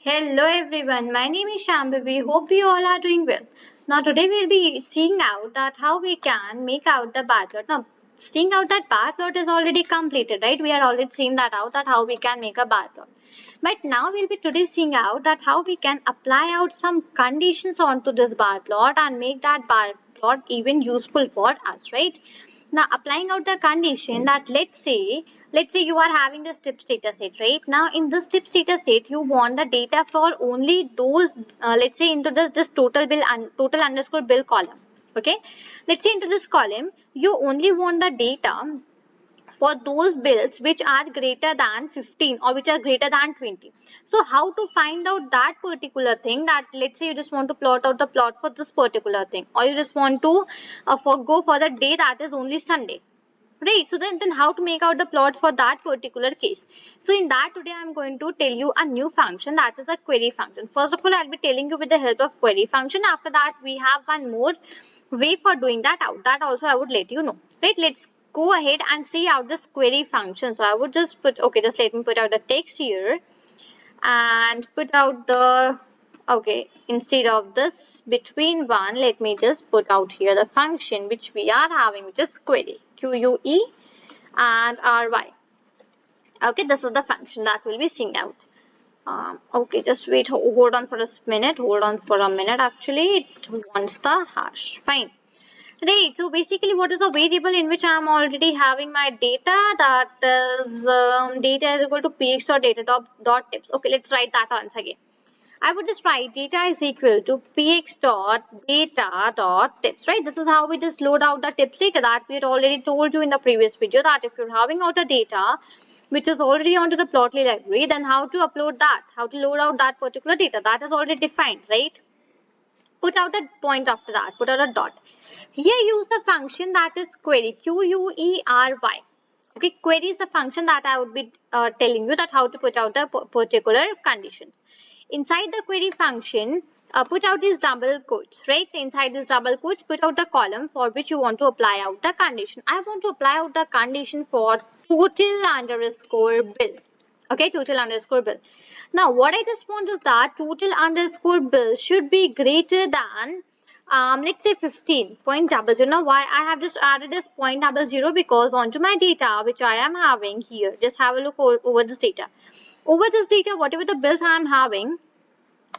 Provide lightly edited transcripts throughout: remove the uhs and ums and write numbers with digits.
Hello everyone, my name is Shambhavi. Hope you all are doing well. Now today we'll be seeing out that how we can make out the bar plot. Now seeing out that bar plot is already completed, right? We are already seen that out that how we can make a bar plot. But now we'll be today seeing out that how we can apply out some conditions onto this bar plot and make that bar plot even useful for us, right? Now applying out the condition that let's say you are having this tips data set, right? Now in this tips data set you want the data for only those let's say into this total bill and total underscore bill column. Okay, let's say into this column you only want the data for those bills which are greater than 15 or which are greater than 20. So how to find out that particular thing, that let's say you just want to plot out the plot for this particular thing, or you just want to go for the day that is only Sunday, right? So then how to make out the plot for that particular case? So in that today I'm going to tell you a new function, that is a query function. First of all, I'll be telling you with the help of query function. After that we have one more way for doing that out, that also I would let you know, right? Let's go ahead and see out this query function. So I would just put, okay, just let me put out the text here and put out the, okay, instead of this between one, let me just put out here the function which we are having, which is query, QUE and RY. Okay, this is the function that will be seeing out. Okay, just wait, hold on for a minute, actually it wants the hash. Fine. Right, so basically what is the variable in which I am already having my data, that is data is equal to px dot data dot tips. Okay, let's write that once again. I would just write data is equal to px dot data dot tips, right? This is how we just load out the tips data that we had already told you in the previous video, that if you're having out a data which is already onto the plotly library, then how to upload that, how to load out that particular data, that is already defined, right? Put out a point after that, put out a dot. Here use the function that is query, QUERY. Okay, query is the function that I would be telling you that how to put out the particular conditions. Inside the query function, put out these double quotes, right? So inside these double quotes, put out the column for which you want to apply out the condition. I want to apply out the condition for total underscore bill. Okay, total underscore bill. Now what I just want is that total underscore bill should be greater than let's say 15.00. Now why I have just added this 0.00, because onto my data which I am having here, just have a look over this data. Over this data, whatever the bills I am having,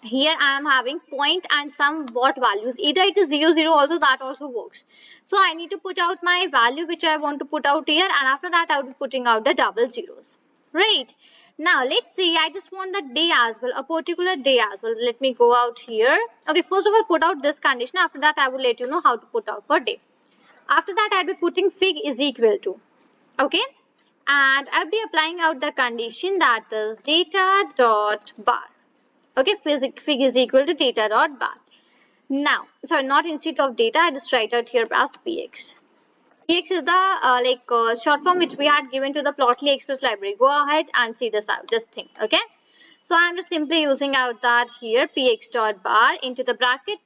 here I am having point and some what values, either it is 00 also, that also works. So I need to put out my value which I want to put out here, and after that I will be putting out the double zeros, right? Now let's see, I just want the day as well, a particular day as well. Let me go out here. Okay, first of all put out this condition, after that I will let you know how to put out for day. After that I'll be putting fig is equal to, okay, and I'll be applying out the condition that is data dot bar. Okay, fig is equal to data dot bar. Now, sorry, not instead of data, I just write out here as px. Px is the short form which we had given to the Plotly Express library. Go ahead and see this out, this thing. Okay, so I'm just simply using out that here px dot bar into the bracket.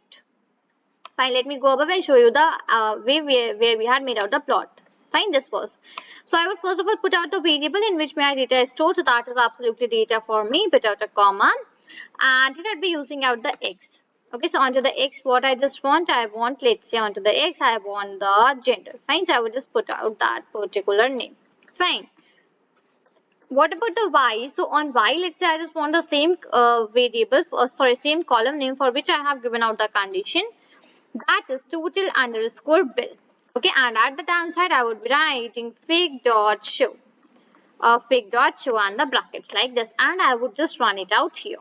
Fine, let me go above and show you the way where we had made out the plot. Fine, this was. So I would first of all put out the variable in which my data is stored. So that is absolutely data for me. Put out a comma. And here I'll be using out the x. Okay, so onto the x, what I just want, let's say onto the x, I want the gender. Fine, so I would just put out that particular name. Fine. What about the y? So on y, let's say I just want the same variable, same column name for which I have given out the condition. That is total underscore bill. Okay, and at the downside, I would be writing fig dot show. Fig dot show and the brackets like this, and I would just run it out here.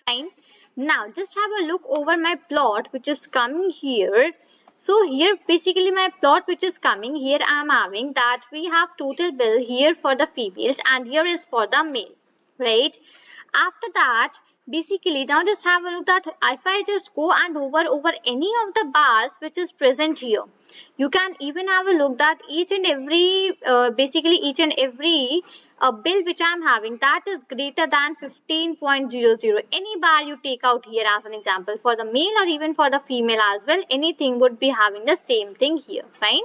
Fine. Now just have a look over my plot which is coming here. So here basically my plot which is coming here, I am having that we have total bill here for the females and here is for the male, right? After that, basically now just have a look that if I just go and over any of the bars which is present here, you can even have a look that each and every bill which I am having, that is greater than 15.00. Any bar you take out here as an example for the male or even for the female as well, anything would be having the same thing here. Fine.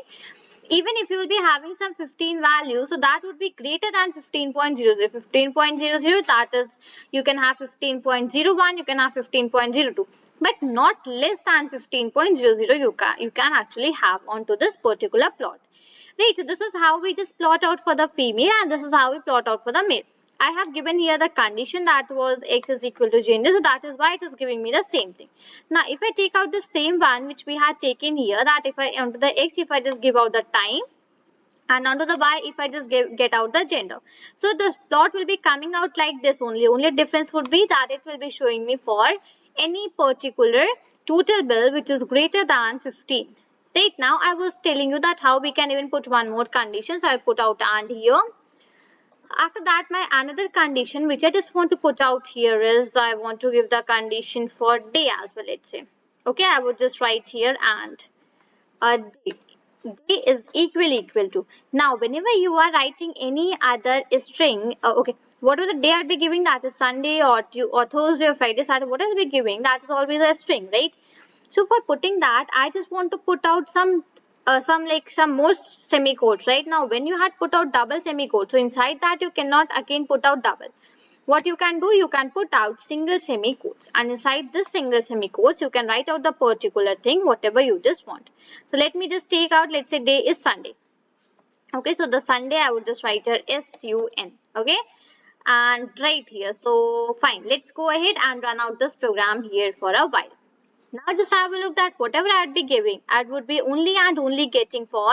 even if you will be having some 15 values, so that would be greater than 15.00. 15.00, that is, you can have 15.01, you can have 15.02, but not less than 15.00 you can actually have onto this particular plot. Right, so this is how we just plot out for the female, and this is how we plot out for the male. I have given here the condition that was x is equal to gender, so that is why it is giving me the same thing. Now, if I take out the same one which we had taken here, that if I onto the x, if I just give out the time, and onto the y, if I just get out the gender. So the plot will be coming out like this only. Only difference would be that it will be showing me for any particular total bill which is greater than 15. Right, now I was telling you that how we can even put one more condition. So I'll put out and here. After that, my another condition which I just want to put out here is I want to give the condition for day as well, let's say. Okay, I would just write here and day. Day is equal to. Now, whenever you are writing any other string, okay, whatever the day I'll be giving, that is Sunday or Thursday or Friday, Saturday, what I'll be giving, that is always a string, right? So for putting that, I just want to put out some more semicolons. Right now, when you had put out double semicolon, so inside that you cannot again put out double. What you can do, you can put out single semicolons, and inside this single semicolons you can write out the particular thing whatever you just want. So let me just take out, let's say day is Sunday. Okay, so the Sunday I would just write here SUN. Okay, and right here. So fine, let's go ahead and run out this program here for a while. Now just have a look that whatever I'd be giving, I would be only and only getting for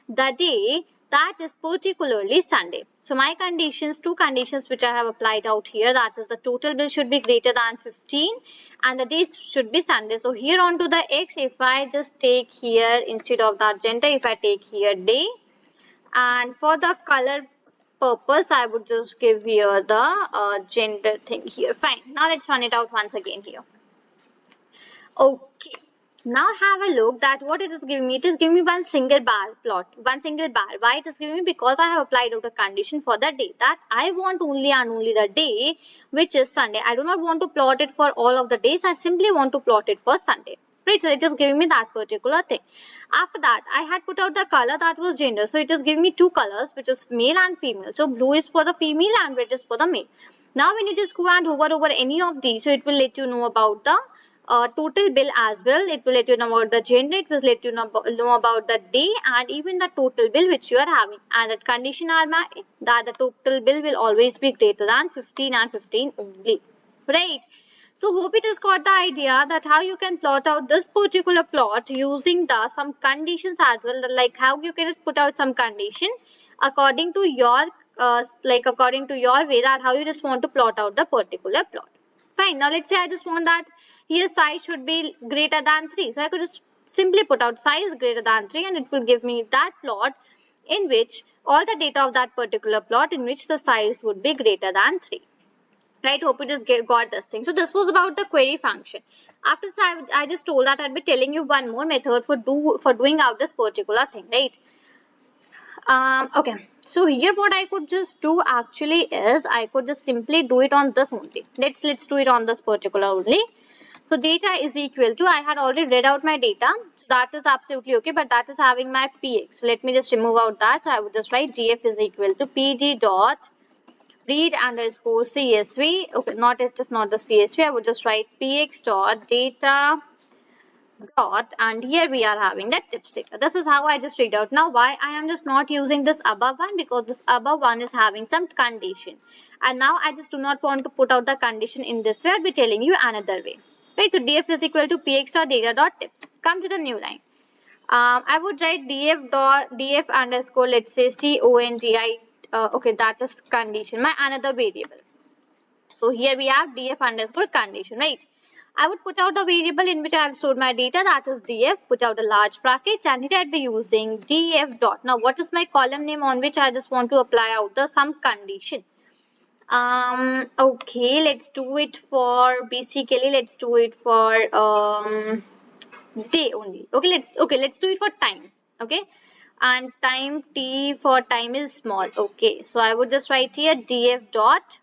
the day that is particularly Sunday. So my conditions, two conditions which I have applied out here, that is the total bill should be greater than 15 and the day should be Sunday. So here onto the X, if I just take here instead of that gender, if I take here day, and for the color purpose, I would just give here the gender thing here. Fine. Now let's run it out once again here. Okay, now have a look that what it is giving me. It is giving me one single bar plot, one single bar. Why it is giving me? Because I have applied out a condition for the day that I want only and only the day which is Sunday. I do not want to plot it for all of the days. I simply want to plot it for Sunday. Right, so it is giving me that particular thing. After that, I had put out the color that was gender. So it is giving me two colors which is male and female. So blue is for the female and red is for the male. Now when you just go and hover over any of these, so it will let you know about the total bill as well. It will let you know about the gender, it will let you know about the day and even the total bill which you are having, and that condition are that the total bill will always be greater than 15 and 15 only. Right, so hope it has got the idea that how you can plot out this particular plot using the some conditions as well, like how you can just put out some condition according to your according to your way, that how you just want to plot out the particular plot. Fine. Now let's say I just want that here size should be greater than 3. So I could just simply put out size greater than 3 and it will give me that plot in which all the data of that particular plot in which the size would be greater than 3. Right, hope you just got this thing. So this was about the query function. After this, I just told that I'd be telling you one more method for doing out this particular thing, right? Okay, so here what I could just do actually is I could just simply do it on this only. Let's do it on this particular only. So data is equal to, I had already read out my data, so that is absolutely okay, but that is having my px. So let me just remove out that. So I would just write df is equal to pd dot read underscore csv. Okay, not it's just not the csv. I would just write px dot data dot, and here we are having that tips data. This is how I just read out. Now why I am just not using this above one, because this above one is having some condition, and now I just do not want to put out the condition in this way. I'll be telling you another way. Right, so df is equal to px dot data dot tips. Come to the new line. I would write df underscore, let's say condi. Okay, that is condition, my another variable. So here we have df underscore condition, right? I would put out the variable in which I have stored my data, that is df, put out a large brackets, and here I'd be using df dot. Now what is my column name on which I just want to apply out the some condition? Okay, let's do it for basically let's do it for day only. Let's do it for time. Okay, and time t for time is small. Okay, so I would just write here df dot,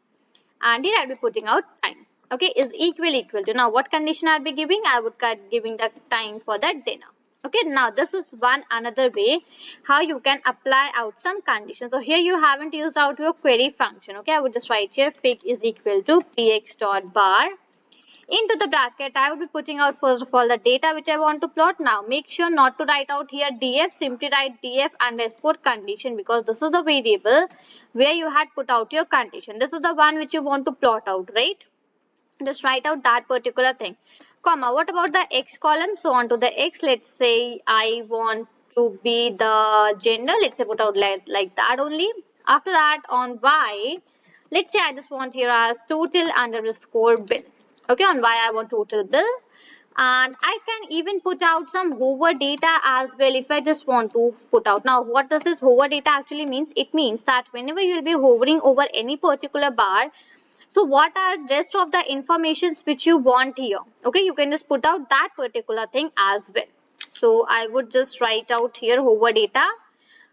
and here I'll be putting out time. Okay, is equal to. Now what condition I'll be giving? I would giving the time for the dinner. Okay, now this is one another way how you can apply out some conditions. So here you haven't used out your query function. Okay, I would just write here fig is equal to px dot bar. Into the bracket, I would be putting out first of all the data which I want to plot. Now make sure not to write out here df, simply write df underscore condition, because this is the variable where you had put out your condition. This is the one which you want to plot out, right? Just write out that particular thing, comma. What about the x column? So onto the x, let's say I want to be the gender, let's say put out like that only. After that, on y, let's say I just want here as total underscore bill. Okay, on y I want total bill. And I can even put out some hover data as well if I just want to put out. Now what does this hover data actually means? It means that whenever you will be hovering over any particular bar, so what are rest of the informations which you want here? Okay, you can just put out that particular thing as well. So I would just write out here hover data.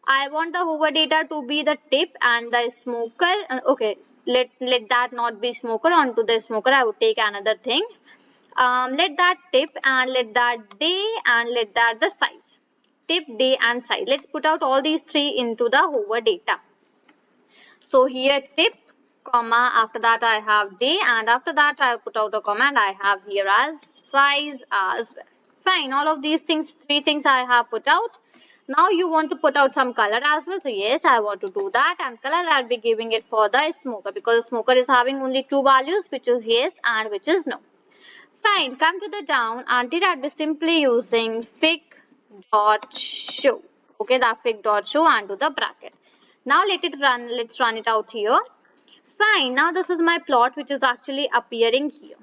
I want the hover data to be the tip and the smoker. Okay, let that not be smoker. Onto the smoker I would take another thing. Let that tip and let that day and let that the size. Tip, day and size. Let's put out all these three into the hover data. So here tip, comma, after that I have day, and after that I put out a command I have here as size as well. Fine, all of these things, three things I have put out. Now you want to put out some color as well. So yes, I want to do that, and color I'll be giving it for the smoker, because the smoker is having only two values, which is yes and which is no. Fine, come to the down, and here I'll be simply using fig dot show. Okay, that fig dot show onto the bracket. Now let it run, let's run it out here. Fine, now this is my plot which is actually appearing here.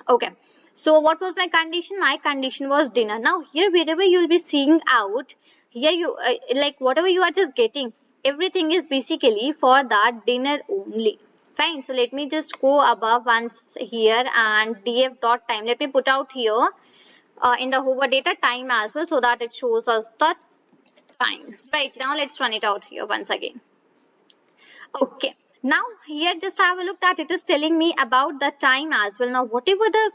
Okay, so what was my condition? My condition was dinner. Now here wherever you will be seeing out, here you like whatever you are just getting, everything is basically for that dinner only. Fine, so let me just go above once here and df dot time. Let me put out here in the hover data time as well, so that it shows us the time. Right, now let's run it out here once again. Okay, now here just have a look that it is telling me about the time as well. Now whatever the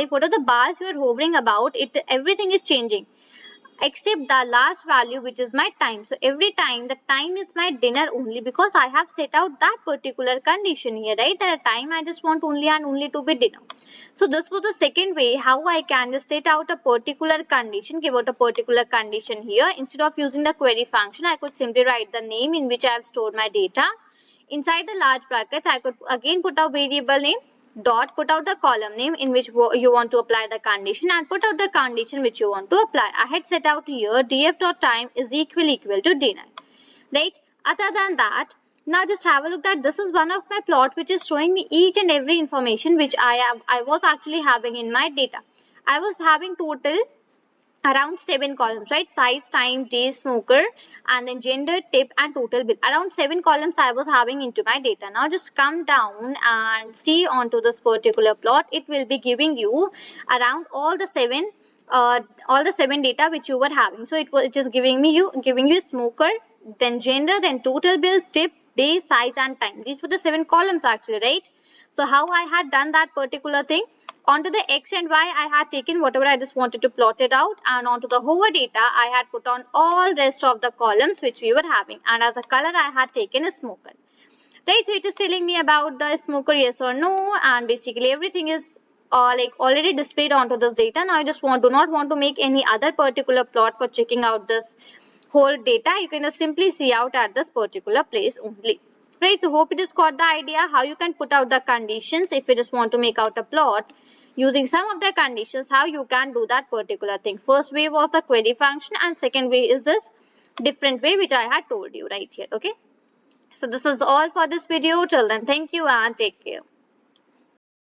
what are the bars you are hovering about, it everything is changing except the last value which is my time. So every time the time is my dinner only, because I have set out that particular condition here, right? That time I just want only and only to be dinner. So this was the second way how I can just set out a particular condition, give out a particular condition here. Instead of using the query function, I could simply write the name in which I have stored my data. Inside the large brackets, I could again put a variable name, dot, put out the column name in which you want to apply the condition, and put out the condition which you want to apply. I had set out here df dot time is equal to dinner, right? Other than that, now just have a look that this is one of my plot which is showing me each and every information which I was actually having in my data. I was having total around 7 columns, right? Size, time, day, smoker, and then gender, tip, and total bill. Around 7 columns I was having into my data. Now just come down and see onto this particular plot. It will be giving you around all the seven data which you were having. So it is giving you smoker, then gender, then total bill, tip, day, size, and time. These were the 7 columns actually, right? So how I had done that particular thing? Onto the x and y, I had taken whatever I just wanted to plot it out, and onto the hover data, I had put on all rest of the columns which we were having, and as a color, I had taken a smoker. Right, so it is telling me about the smoker, yes or no, and basically everything is like already displayed onto this data. Now I just do not want to make any other particular plot for checking out this whole data. You can just simply see out at this particular place only. Right, so hope it has got the idea how you can put out the conditions if you just want to make out a plot using some of the conditions, how you can do that particular thing. First way was the query function, and second way is this different way which I had told you right here. Okay, so this is all for this video. Till then, thank you and take care.